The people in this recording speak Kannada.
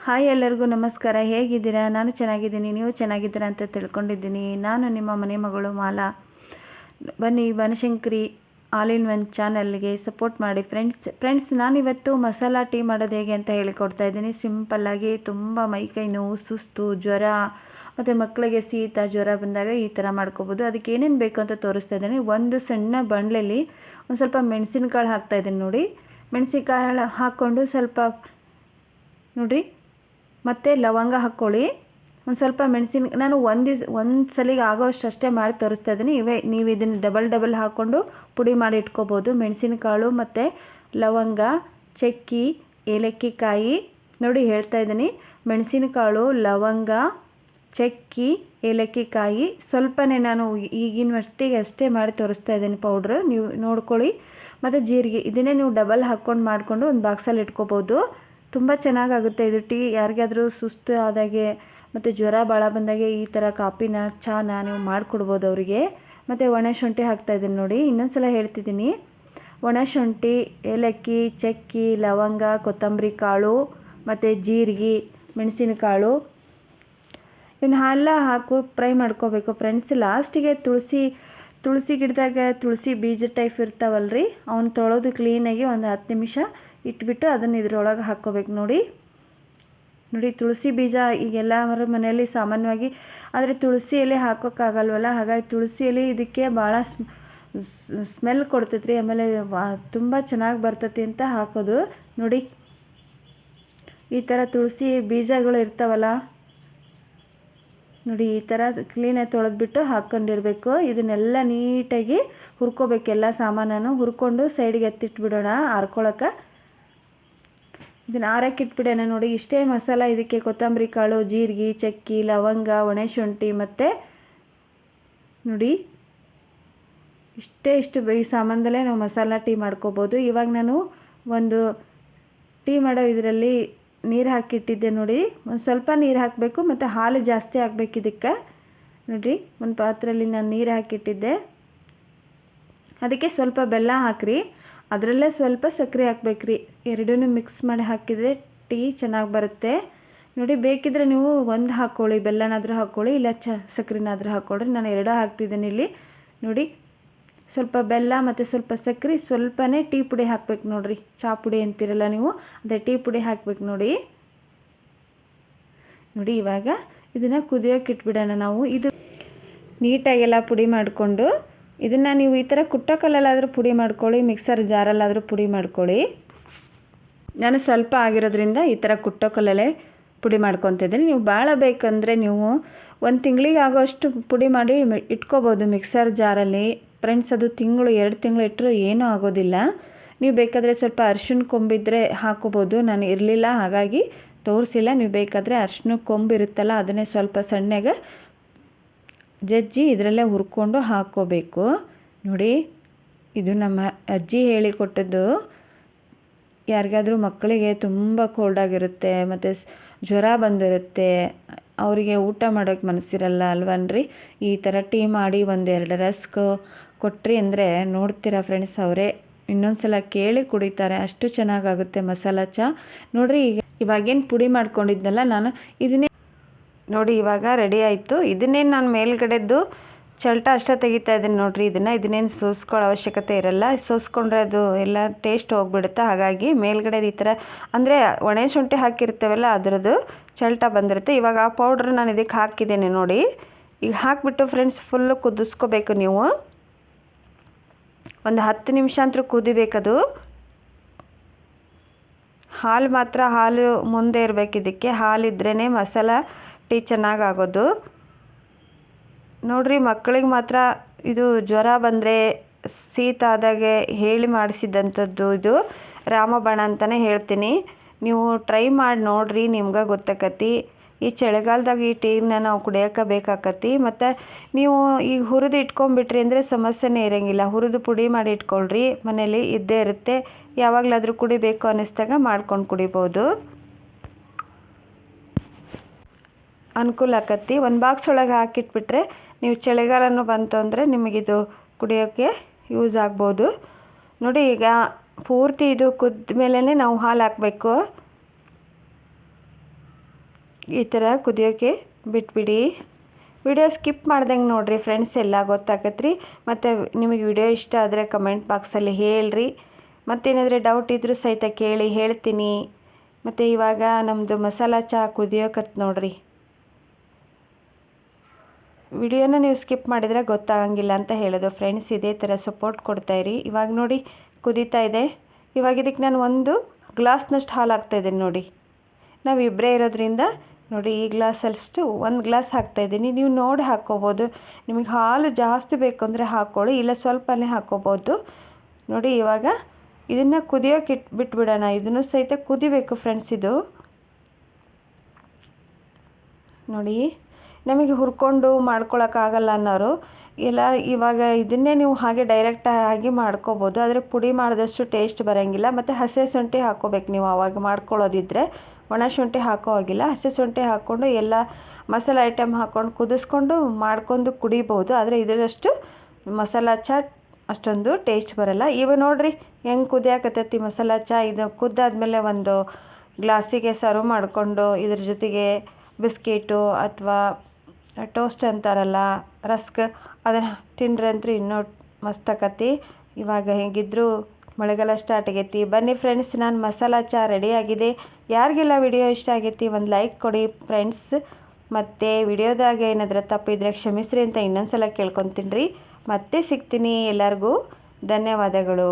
ಹಾಯ್ ಎಲ್ಲರಿಗೂ ನಮಸ್ಕಾರ. ಹೇಗಿದ್ದೀರಾ? ನಾನು ಚೆನ್ನಾಗಿದ್ದೀನಿ, ನೀವು ಚೆನ್ನಾಗಿದ್ದೀರಾ ಅಂತ ತಿಳ್ಕೊಂಡಿದ್ದೀನಿ. ನಾನು ನಿಮ್ಮ ಮನೆ ಮಗಳು ಮಾಲಾ. ಬನ್ನಿ, ಬನಶಂಕರಿ ಆಲ್ ಇನ್ ಒನ್ ಚಾನಲ್ಗೆ ಸಪೋರ್ಟ್ ಮಾಡಿ ಫ್ರೆಂಡ್ಸ್. ನಾನಿವತ್ತು ಮಸಾಲ ಟೀ ಮಾಡೋದು ಹೇಗೆ ಅಂತ ಹೇಳಿಕೊಡ್ತಾ ಇದ್ದೀನಿ. ಸಿಂಪಲ್ಲಾಗಿ ತುಂಬ ಮೈಕೈ ನೋವು, ಸುಸ್ತು, ಜ್ವರ ಮತ್ತು ಮಕ್ಕಳಿಗೆ ಶೀತ ಜ್ವರ ಬಂದಾಗ ಈ ಥರ ಮಾಡ್ಕೋಬೋದು. ಅದಕ್ಕೆ ಏನೇನು ಬೇಕು ಅಂತ ತೋರಿಸ್ತಾ ಇದ್ದೀನಿ. ಒಂದು ಸಣ್ಣ ಬಾಣಲೆಯಲ್ಲಿ ಒಂದು ಸ್ವಲ್ಪ ಮೆಣಸಿನಕಾಳು ಹಾಕ್ತಾಯಿದ್ದೀನಿ ನೋಡಿ. ಮೆಣಸಿನಕಾಳು ಹಾಕ್ಕೊಂಡು ಸ್ವಲ್ಪ ನೋಡಿರಿ, ಮತ್ತು ಲವಂಗ ಹಾಕ್ಕೊಳ್ಳಿ. ಒಂದು ಸ್ವಲ್ಪ ನಾನು ಒಂದು ಸಲಿಗೆ ಆಗೋಷ್ಟು ಅಷ್ಟೇ ಮಾಡಿ ತೋರಿಸ್ತಾ ಇದ್ದೀನಿ. ನೀವು ಇದನ್ನು ಡಬಲ್ ಹಾಕ್ಕೊಂಡು ಪುಡಿ ಮಾಡಿ ಇಟ್ಕೋಬೋದು. ಮೆಣಸಿನಕಾಳು ಮತ್ತು ಲವಂಗ, ಚಕ್ಕಿ, ಏಲಕ್ಕಿ ಕಾಯಿ ನೋಡಿ ಹೇಳ್ತಾ ಇದ್ದೀನಿ. ಮೆಣಸಿನಕಾಳು, ಲವಂಗ, ಚಕ್ಕಿ, ಏಲಕ್ಕಿ ಕಾಯಿ ಸ್ವಲ್ಪನೇ ನಾನು ಈಗಿನ ಮಟ್ಟಿಗೆ ಅಷ್ಟೇ ಮಾಡಿ ತೋರಿಸ್ತಾ ಇದ್ದೀನಿ ಪೌಡ್ರು, ನೀವು ನೋಡ್ಕೊಳ್ಳಿ. ಮತ್ತು ಜೀರಿಗೆ, ಇದನ್ನೇ ನೀವು ಡಬಲ್ ಹಾಕ್ಕೊಂಡು ಮಾಡಿಕೊಂಡು ಒಂದು ಬಾಕ್ಸಲ್ಲಿ ಇಟ್ಕೋಬೋದು. ತುಂಬ ಚೆನ್ನಾಗಾಗುತ್ತೆ ಇದು ಟೀ. ಯಾರಿಗಾದರೂ ಸುಸ್ತು ಆದಾಗೆ ಮತ್ತು ಜ್ವರ ಭಾಳ ಬಂದಾಗೆ ಈ ಥರ ಕಾಪಿನ ಚಾನ ನೀವು ಮಾಡಿಕೊಡ್ಬೋದು ಅವರಿಗೆ. ಮತ್ತು ಒಣಶುಂಠಿ ಹಾಕ್ತಾಯಿದ್ದೀನಿ ನೋಡಿ. ಇನ್ನೊಂದು ಸಲ ಹೇಳ್ತಿದ್ದೀನಿ. ಒಣಶುಂಠಿ, ಏಲಕ್ಕಿ, ಚಕ್ಕಿ, ಲವಂಗ, ಕೊತ್ತಂಬರಿ ಕಾಳು ಮತ್ತು ಜೀರಿಗೆ, ಮೆಣಸಿನಕಾಳು ಇವನ್ನೆಲ್ಲ ಹಾಕು ಫ್ರೈ ಮಾಡ್ಕೋಬೇಕು ಫ್ರೆಂಡ್ಸ್. ಲಾಸ್ಟಿಗೆ ತುಳಸಿ ಗಿಡದಾಗ ತುಳಸಿ ಬೀಜ ಟೈಪ್ ಇರ್ತಾವಲ್ರಿ, ಅವನ್ನ ತೊಳೆದು ಕ್ಲೀನಾಗಿ ಒಂದು 10 ನಿಮಿಷ ಇಟ್ಬಿಟ್ಟು ಅದನ್ನು ಇದ್ರೊಳಗೆ ಹಾಕ್ಕೋಬೇಕು ನೋಡಿ. ತುಳಸಿ ಬೀಜ ಈಗೆಲ್ಲರ ಮನೆಯಲ್ಲಿ ಸಾಮಾನ್ಯವಾಗಿ, ಆದರೆ ತುಳಸಿ ಎಲೆ ಹಾಕೋಕ್ಕಾಗಲ್ವಲ್ಲ, ಹಾಗಾಗಿ ತುಳಸಿ ಎಲೆ ಇದಕ್ಕೆ ಭಾಳ ಸ್ಮೆಲ್ ಕೊಡ್ತೈತ್ರಿ. ಆಮೇಲೆ ತುಂಬ ಚೆನ್ನಾಗಿ ಬರ್ತೈತಿ ಅಂತ ಹಾಕೋದು ನೋಡಿ. ಈ ಥರ ತುಳಸಿ ಬೀಜಗಳು ಇರ್ತಾವಲ್ಲ ನೋಡಿ, ಈ ಥರ ಕ್ಲೀನಾಗಿ ತೊಳೆದ್ಬಿಟ್ಟು ಹಾಕ್ಕೊಂಡಿರ್ಬೇಕು. ಇದನ್ನೆಲ್ಲ ನೀಟಾಗಿ ಹುರ್ಕೋಬೇಕು. ಎಲ್ಲ ಸಾಮಾನನ್ನು ಹುರ್ಕೊಂಡು ಸೈಡ್ಗೆ ಎತ್ತಿಟ್ಬಿಡೋಣ ಆರ್ಕೊಳಕ್ಕೆ. ಇದನ್ನು ಆರಕ್ಕೆ ಇಟ್ಬಿಡೋಣ ನೋಡಿ. ಇಷ್ಟೇ ಮಸಾಲ ಇದಕ್ಕೆ. ಕೊತ್ತಂಬರಿ ಕಾಳು, ಜೀರಿಗೆ, ಚಕ್ಕಿ, ಲವಂಗ, ಒಣಶುಂಠಿ ಮತ್ತು ನೋಡಿ ಇಷ್ಟು ಈ ಸಾಮಾನದಲ್ಲೇ ನಾವು ಮಸಾಲ ಟೀ ಮಾಡ್ಕೋಬೋದು. ಇವಾಗ ನಾನು ಒಂದು ಟೀ ಮಾಡೋ ಇದರಲ್ಲಿ ನೀರು ಹಾಕಿಟ್ಟಿದ್ದೆ ನೋಡಿ. ಒಂದು ಸ್ವಲ್ಪ ನೀರು ಹಾಕಬೇಕು ಮತ್ತು ಹಾಲು ಜಾಸ್ತಿ ಹಾಕ್ಬೇಕು ಇದಕ್ಕೆ ನೋಡಿರಿ. ಒಂದು ಪಾತ್ರೆಯಲ್ಲಿ ನಾನು ನೀರು ಹಾಕಿಟ್ಟಿದ್ದೆ, ಅದಕ್ಕೆ ಸ್ವಲ್ಪ ಬೆಲ್ಲ ಹಾಕ್ರಿ. ಅದರಲ್ಲೇ ಸ್ವಲ್ಪ ಸಕ್ಕರೆ ಹಾಕ್ಬೇಕ್ರಿ. ಎರಡೂ ಮಿಕ್ಸ್ ಮಾಡಿ ಹಾಕಿದರೆ ಟೀ ಚೆನ್ನಾಗಿ ಬರುತ್ತೆ ನೋಡಿ. ಬೇಕಿದ್ರೆ ನೀವು ಒಂದು ಹಾಕ್ಕೊಳ್ಳಿ, ಬೆಲ್ಲನಾದರೂ ಹಾಕ್ಕೊಳ್ಳಿ, ಇಲ್ಲ ಸಕ್ಕರೆನಾದರೂ ಹಾಕ್ಕೊಳ್ಳಿ. ನಾನು ಎರಡೂ ಹಾಕ್ತಿದ್ದೀನಿ ಇಲ್ಲಿ ನೋಡಿ. ಸ್ವಲ್ಪ ಬೆಲ್ಲ ಮತ್ತು ಸ್ವಲ್ಪ ಸಕ್ಕರೆ, ಸ್ವಲ್ಪನೇ ಟೀ ಪುಡಿ ಹಾಕ್ಬೇಕು ನೋಡಿರಿ. ಚಹಾ ಪುಡಿ ಅಂತೀರಲ್ಲ ನೀವು, ಅದೇ ಟೀ ಪುಡಿ ಹಾಕ್ಬೇಕು ನೋಡಿ. ಇವಾಗ ಇದನ್ನು ಕುದಿಯೋಕೆ ಇಟ್ಬಿಡೋಣ ನಾವು. ಇದು ನೀಟಾಗೆಲ್ಲ ಪುಡಿ ಮಾಡಿಕೊಂಡು ಇದನ್ನು ನೀವು ಈ ಥರ ಕುಟ್ಟಕಲ್ಲಾದರೂ ಪುಡಿ ಮಾಡ್ಕೊಳ್ಳಿ, ಮಿಕ್ಸರ್ ಜಾರಲ್ಲಾದರೂ ಪುಡಿ ಮಾಡ್ಕೊಳ್ಳಿ. ನಾನು ಸ್ವಲ್ಪ ಆಗಿರೋದ್ರಿಂದ ಈ ಥರ ಕುಟ್ಟಕಲ್ಲಲ್ಲೇ ಪುಡಿ ಮಾಡ್ಕೊತಿದ್ದೀನಿ. ನೀವು ಭಾಳ ಬೇಕಂದರೆ ನೀವು 1 ತಿಂಗಳಿಗೆ ಆಗೋಷ್ಟು ಪುಡಿ ಮಾಡಿ ಇಟ್ಕೋಬೋದು ಮಿಕ್ಸರ್ ಜಾರಲ್ಲಿ ಫ್ರೆಂಡ್ಸ್. ಅದು 1-2 ತಿಂಗಳು ಇಟ್ಟರೂ ಏನೂ ಆಗೋದಿಲ್ಲ. ನೀವು ಬೇಕಾದರೆ ಸ್ವಲ್ಪ ಅರಿಶಿಣ ಕೊಂಬಿದ್ರೆ ಹಾಕೋಬೋದು. ನಾನು ಇರಲಿಲ್ಲ ಹಾಗಾಗಿ ತೋರಿಸಿಲ್ಲ. ನೀವು ಬೇಕಾದರೆ ಅರಿಶಿಣ ಕೊಂಬು ಇರುತ್ತಲ್ಲ, ಅದನ್ನೇ ಸ್ವಲ್ಪ ಸಣ್ಣಗೆ ಜಜ್ಜಿ ಇದರಲ್ಲೇ ಹುರ್ಕೊಂಡು ಹಾಕ್ಕೋಬೇಕು ನೋಡಿ. ಇದು ನಮ್ಮ ಅಜ್ಜಿ ಹೇಳಿಕೊಟ್ಟದ್ದು. ಯಾರಿಗಾದರೂ ಮಕ್ಕಳಿಗೆ ತುಂಬ ಕೋಲ್ಡ್ ಆಗಿರುತ್ತೆ ಮತ್ತು ಜ್ವರ ಬಂದಿರುತ್ತೆ, ಅವರಿಗೆ ಊಟ ಮಾಡೋಕ್ಕೆ ಮನಸ್ಸಿರಲ್ಲ ಅಲ್ವನ್ರಿ. ಈ ಥರ ಟೀ ಮಾಡಿ 1-2 ರಸ್ಕ್ ಕೊಟ್ರಿ ಅಂದರೆ ನೋಡ್ತೀರಾ ಫ್ರೆಂಡ್ಸ್, ಅವರೇ ಇನ್ನೊಂದು ಸಲ ಕೇಳಿ ಕುಡಿತಾರೆ. ಅಷ್ಟು ಚೆನ್ನಾಗಾಗುತ್ತೆ ಮಸಾಲ ಚಹಾ ನೋಡಿರಿ. ಇವಾಗೇನು ಪುಡಿ ಮಾಡ್ಕೊಂಡಿದ್ನಲ್ಲ ನಾನು, ಇದನ್ನೇ ನೋಡಿ ಇವಾಗ ರೆಡಿ ಆಯಿತು. ಇದನ್ನೇನು ನಾನು ಮೇಲ್ಗಡೆದ್ದು ಚಲ್ಟ ಅಷ್ಟೇ ತೆಗಿತಾ ಇದ್ದೀನಿ ನೋಡಿರಿ. ಇದನ್ನೇನು ಸೋಸ್ಕೊಳ್ಳೋ ಅವಶ್ಯಕತೆ ಇರಲ್ಲ. ಸೋಸ್ಕೊಂಡ್ರೆ ಅದು ಎಲ್ಲ ಟೇಸ್ಟ್ ಹೋಗ್ಬಿಡುತ್ತೆ. ಹಾಗಾಗಿ ಮೇಲ್ಗಡೆ ಈ ಥರ ಅಂದರೆ ಒಣಶುಂಠಿ ಹಾಕಿರ್ತೇವಲ್ಲ ಅದರದ್ದು ಚಲ್ಟ ಬಂದಿರುತ್ತೆ. ಇವಾಗ ಆ ಪೌಡ್ರ್ ನಾನು ಇದಕ್ಕೆ ಹಾಕಿದ್ದೇನೆ ನೋಡಿ. ಈಗ ಹಾಕಿಬಿಟ್ಟು ಫ್ರೆಂಡ್ಸ್ ಫುಲ್ಲು ಕುದಿಸ್ಕೋಬೇಕು ನೀವು. ಒಂದು 10 ನಿಮಿಷ ಅಂತೂ ಕುದಿಬೇಕದು. ಹಾಲು ಮುಂದೆ ಇರಬೇಕು ಇದಕ್ಕೆ. ಹಾಲಿದ್ರೇ ಮಸಾಲ ಟೀ ಚೆನ್ನಾಗಾಗೋದು ನೋಡಿರಿ. ಮಕ್ಕಳಿಗೆ ಮಾತ್ರ ಇದು ಜ್ವರ ಬಂದರೆ, ಶೀತ ಆದಾಗೆ ಹೇಳಿ ಮಾಡಿಸಿದಂಥದ್ದು ಇದು ರಾಮಬಾಣ ಅಂತಲೇ ಹೇಳ್ತೀನಿ. ನೀವು ಟ್ರೈ ಮಾಡಿ ನೋಡಿರಿ, ನಿಮ್ಗೆ ಗೊತ್ತಾಕತಿ. ಈ ಚಳಿಗಾಲದಾಗ ಈ ಟೀನ ನಾವು ಕುಡಿಯೋಕೆ ಬೇಕಾಕತಿ. ಮತ್ತು ನೀವು ಈಗ ಹುರಿದು ಇಟ್ಕೊಂಡ್ಬಿಟ್ರಿ ಅಂದರೆ ಸಮಸ್ಯೆನೇ ಇರೋಂಗಿಲ್ಲ. ಹುರಿದು ಪುಡಿ ಮಾಡಿ ಇಟ್ಕೊಳ್ರಿ, ಮನೇಲಿ ಇದ್ದೇ ಇರುತ್ತೆ. ಯಾವಾಗಲಾದರೂ ಕುಡಿಬೇಕು ಅನ್ನಿಸ್ದಾಗ ಮಾಡ್ಕೊಂಡು ಕುಡಿಬೋದು, ಅನುಕೂಲ ಆಕತಿ. ಒಂದು ಬಾಕ್ಸ್ ಒಳಗೆ ಹಾಕಿಟ್ಬಿಟ್ರೆ ನೀವು ಚಳಿಗಾಲನೂ ಬಂತು ಅಂದರೆ ನಿಮಗಿದು ಕುಡಿಯೋಕ್ಕೆ ಯೂಸ್ ಆಗ್ಬೋದು ನೋಡಿ. ಈಗ ಪೂರ್ತಿ ಇದು ಕುದ್ದ ಮೇಲೇ ನಾವು ಹಾಲು ಹಾಕಬೇಕು. ಈ ಥರ ಕುದಿಯೋಕ್ಕೆ ಬಿಟ್ಬಿಡಿ. ವಿಡಿಯೋ ಸ್ಕಿಪ್ ಮಾಡ್ದಂಗೆ ನೋಡಿರಿ ಫ್ರೆಂಡ್ಸ್, ಎಲ್ಲ ಗೊತ್ತಾಗತ್ತೆ. ಮತ್ತು ನಿಮಗೆ ವಿಡಿಯೋ ಇಷ್ಟ ಆದರೆ ಕಮೆಂಟ್ ಬಾಕ್ಸಲ್ಲಿ ಹೇಳ್ರಿ. ಮತ್ತೇನಾದರೆ ಡೌಟ್ ಇದ್ದರೂ ಸಹಿತ ಕೇಳಿ ಹೇಳ್ತೀನಿ. ಮತ್ತು ಇವಾಗ ನಮ್ಮದು ಮಸಾಲ ಚಹಾ ಕುದಿಯೋಕತ್ತು ನೋಡಿರಿ. ವಿಡಿಯೋನ ನೀವು ಸ್ಕಿಪ್ ಮಾಡಿದರೆ ಗೊತ್ತಾಗಂಗಿಲ್ಲ ಅಂತ ಹೇಳೋದು ಫ್ರೆಂಡ್ಸ್. ಇದೇ ಥರ ಸಪೋರ್ಟ್ ಕೊಡ್ತಾಯಿರಿ. ಇವಾಗ ನೋಡಿ ಕುದೀತಾ ಇದೆ. ಇವಾಗ ಇದಕ್ಕೆ ನಾನು 1 ಗ್ಲಾಸ್ನಷ್ಟು ಹಾಲು ಹಾಕ್ತಾಯಿದ್ದೀನಿ ನೋಡಿ. ನಾವು ಇಬ್ಬರೇ ಇರೋದ್ರಿಂದ ನೋಡಿ ಈ ಗ್ಲಾಸಷ್ಟು 1 ಗ್ಲಾಸ್ ಹಾಕ್ತಾಯಿದ್ದೀನಿ. ನೀವು ನೋಡಿ ಹಾಕ್ಕೋಬೋದು. ನಿಮಗೆ ಹಾಲು ಜಾಸ್ತಿ ಬೇಕು ಅಂದರೆ ಹಾಕ್ಕೊಳ್ಳಿ, ಇಲ್ಲ ಸ್ವಲ್ಪನೇ ಹಾಕ್ಕೋಬೋದು ನೋಡಿ. ಇವಾಗ ಇದನ್ನು ಕುದಿಯೋಕೆ ಬಿಟ್ಬಿಡೋಣ. ಇದನ್ನು ಸಹಿತ ಕುದಿಬೇಕು ಫ್ರೆಂಡ್ಸ್. ಇದು ನೋಡಿ, ನಮಗೆ ಹುರ್ಕೊಂಡು ಮಾಡ್ಕೊಳಕ್ಕಾಗಲ್ಲ ಅನ್ನೋರು ಇಲ್ಲ, ಇವಾಗ ಇದನ್ನೇ ನೀವು ಹಾಗೆ ಡೈರೆಕ್ಟಾಗಿ ಮಾಡ್ಕೋಬೋದು. ಆದರೆ ಪುಡಿ ಮಾಡಿದಷ್ಟು ಟೇಸ್ಟ್ ಬರೋಂಗಿಲ್ಲ. ಮತ್ತು ಹಸಿ ಶುಂಠಿ ಹಾಕ್ಕೋಬೇಕು ನೀವು ಆವಾಗ ಮಾಡ್ಕೊಳ್ಳೋದಿದ್ದರೆ. ಒಣ ಶುಂಠಿ ಹಾಕೋ ಹಾಗಿಲ್ಲ. ಹಸಿ ಶುಂಠಿ ಹಾಕ್ಕೊಂಡು ಎಲ್ಲ ಮಸಾಲೆ ಐಟಮ್ ಹಾಕ್ಕೊಂಡು ಕುದಿಸ್ಕೊಂಡು ಮಾಡ್ಕೊಂಡು ಕುಡಿಬೋದು. ಆದರೆ ಇದರಷ್ಟು ಮಸಾಲ ಚಹಾ ಅಷ್ಟೊಂದು ಟೇಸ್ಟ್ ಬರೋಲ್ಲ. ಇವಾಗ ನೋಡಿರಿ ಹೆಂಗೆ ಕುದಿಯಾಕತ್ತೈತಿ ಮಸಾಲ ಚಹಾ. ಇದು ಕುದ್ದಾದ್ಮೇಲೆ ಒಂದು ಗ್ಲಾಸಿಗೆ ಸರ್ವ್ ಮಾಡಿಕೊಂಡು ಇದ್ರ ಜೊತೆಗೆ ಬಿಸ್ಕೆಟು ಅಥವಾ ಟೋಸ್ಟ್ ಅಂತಾರಲ್ಲ, ರಸ್ಕ್, ಅದನ್ನು ತಿಂದ್ರಂತೂ ಇನ್ನೂ ಮಸ್ತಾಕತಿ. ಇವಾಗ ಹೇಗಿದ್ದರೂ ಮಳೆಗಾಲ ಸ್ಟಾರ್ಟ್ ಆಗೈತಿ. ಬನ್ನಿ ಫ್ರೆಂಡ್ಸ್, ನಾನು ಮಸಾಲ ಚಹಾ ರೆಡಿಯಾಗಿದೆ. ಯಾರಿಗೆಲ್ಲ ವಿಡಿಯೋ ಇಷ್ಟ ಆಗೈತಿ ಒಂದು ಲೈಕ್ ಕೊಡಿ ಫ್ರೆಂಡ್ಸ್. ಮತ್ತು ವಿಡಿಯೋದಾಗ ಏನಾದರೂ ತಪ್ಪಿದ್ರೆ ಕ್ಷಮಿಸ್ರಿ ಅಂತ ಇನ್ನೊಂದು ಸಲ ಕೇಳ್ಕೊತೀನಿ ರೀ. ಮತ್ತೆ ಸಿಗ್ತೀನಿ. ಎಲ್ಲರಿಗೂ ಧನ್ಯವಾದಗಳು.